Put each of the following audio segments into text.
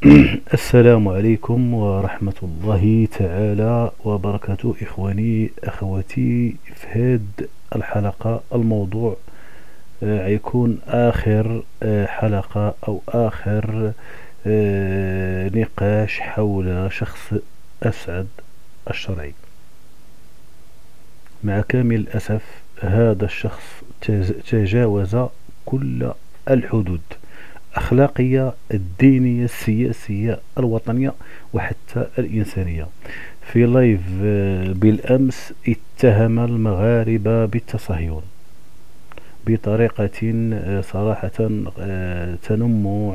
السلام عليكم ورحمة الله تعالى وبركاته، إخواني أخواتي. في هذه الحلقة الموضوع حيكون آخر حلقة أو آخر نقاش حول شخص أسعد الشرعي. مع كامل الأسف هذا الشخص تجاوز كل الحدود الأخلاقية، الدينية، السياسية، الوطنية، وحتى الإنسانية. في لايف بالأمس اتهم المغاربة بالتصهيون بطريقة صراحة تنم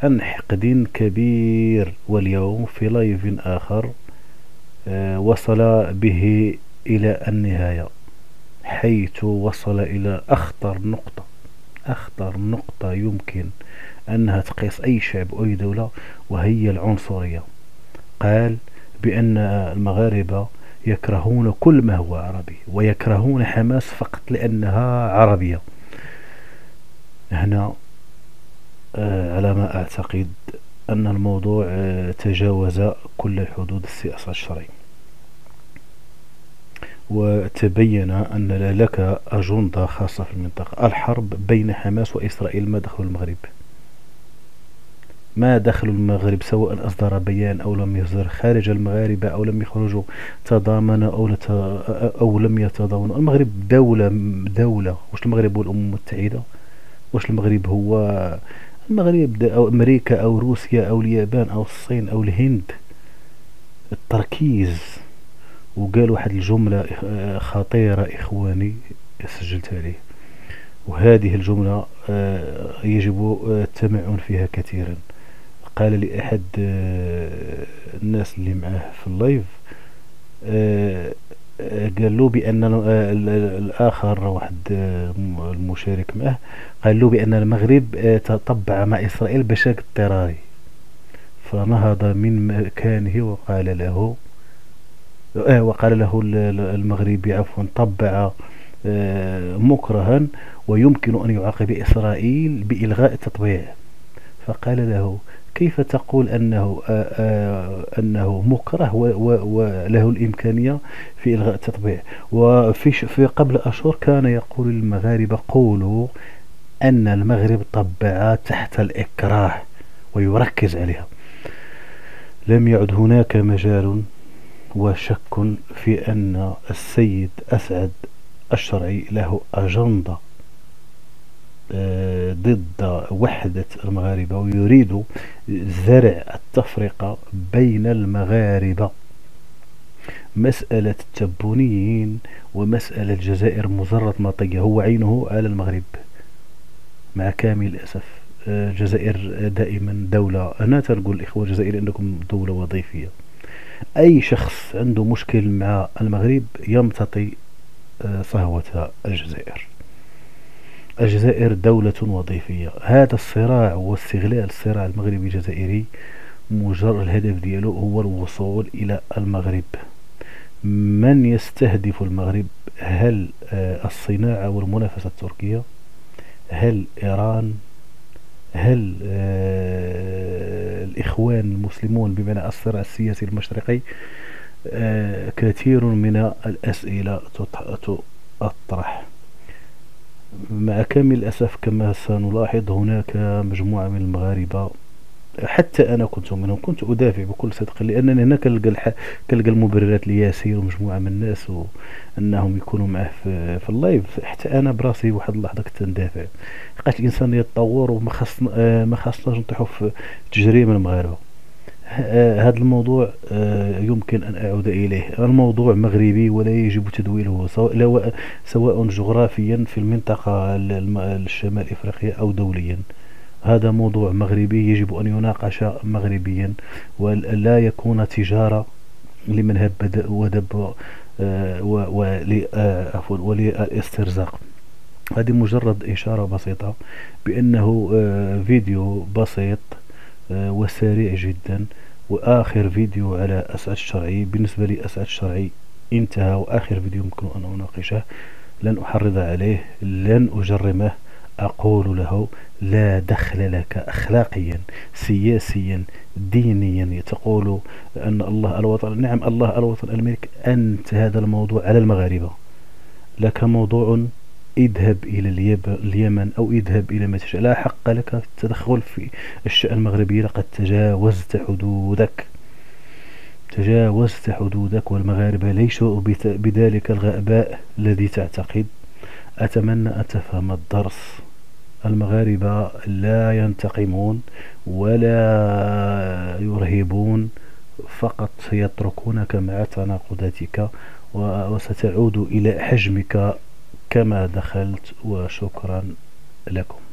عن حقد كبير. واليوم في لايف آخر وصل به إلى النهاية، حيث وصل إلى أخطر نقطة يمكن أنها تقيس أي شعب أو أي دولة، وهي العنصرية. قال بأن المغاربة يكرهون كل ما هو عربي، ويكرهون حماس فقط لأنها عربية. هنا على ما أعتقد أن الموضوع تجاوز كل الحدود السياسة الشرعية، وتبين أن لك أجندة خاصة في المنطقة. الحرب بين حماس وإسرائيل ما دخل المغرب؟ ما دخل المغرب سواء أصدر بيان أو لم يصدر، خارج المغاربة أو لم يخرجوا، تضامن أو لم يتضامنوا. المغرب دولة. واش المغرب هو الأمم المتحدة؟ واش المغرب هو المغرب أو أمريكا أو روسيا أو اليابان أو الصين أو الهند؟ التركيز. وقال واحد الجملة خطيرة إخواني سجلت عليه، وهذه الجملة يجب التمعن فيها كثيرا. قال لأحد الناس اللي معاه في اللايف، قال له بأن الآخر واحد المشارك معه قال له بأن المغرب تطبع مع إسرائيل بشكل اضطراري. فنهض من مكانه وقال له المغربي عفوا طبع مكرها، ويمكن أن يعاقب إسرائيل بإلغاء التطبيع. فقال له كيف تقول أنه مكره وله الإمكانية في إلغاء التطبيع؟ وفي قبل أشهر كان يقول للمغاربة قولوا أن المغرب طبع تحت الإكراه، ويركز عليها. لم يعد هناك مجال وشك في أن السيد أسعد الشرعي له أجندة ضد وحدة المغاربة، ويريد زرع التفرقة بين المغاربة. مسألة التبونيين ومسألة الجزائر مجرد مطية، هو عينه على المغرب. مع كامل الأسف الجزائر دائما دولة، أنا تنقول الإخوة الجزائر أنكم دولة وظيفية. أي شخص عنده مشكل مع المغرب يمتطي صهوة الجزائر. الجزائر دولة وظيفية. هذا الصراع واستغلال الصراع المغربي الجزائري مجرد الهدف ديالو هو الوصول إلى المغرب. من يستهدف المغرب؟ هل الصناعة والمنافسة التركية؟ هل إيران؟ هل الإخوان المسلمون بمعنى الصراع السياسي المشرقي؟ كثير من الأسئلة تطرح. مع كامل الأسف كما سنلاحظ هناك مجموعة من المغاربة، حتى أنا كنت منهم، كنت أدافع بكل صدق، لأنني هنا كنلقى المبررات لياسير ومجموعة من الناس وأنهم يكونوا معه في اللايف. حتى أنا براسي واحد اللحظة كنت ندافع. لقيت الإنسان يتطور وما خاصناش نطيحوا في تجريم المغاربة. هذا الموضوع يمكن أن أعود إليه. الموضوع مغربي ولا يجب تدويله، سواء جغرافيا في المنطقة الشمال إفريقيا أو دوليا. هذا موضوع مغربي يجب أن يناقش مغربيا، ولا يكون تجارة لمن هب ودب وللاسترزاق. هذه مجرد إشارة بسيطة بأنه فيديو بسيط وسريع جدا. وآخر فيديو على أسعد الشرعي، بالنسبة لي أسعد الشرعي انتهى، وآخر فيديو يمكن أن أناقشه. لن أحرض عليه، لن أجرمه. أقول له: لا دخل لك أخلاقيا، سياسيا، دينيا. تقول أن الله الوطن، نعم الله الوطن الملك، أنت هذا الموضوع على المغاربة. لك موضوع، اذهب إلى اليمن أو اذهب إلى ما تشاء، لا حق لك في التدخل في الشأن المغربي. لقد تجاوزت حدودك، تجاوزت حدودك، والمغاربة ليسوا بذلك الغباء الذي تعتقد. أتمنى أن تفهم الدرس. المغاربة لا ينتقمون ولا يرهبون، فقط يتركونك مع تناقضاتك، وستعود إلى حجمك كما دخلت. وشكرا لكم.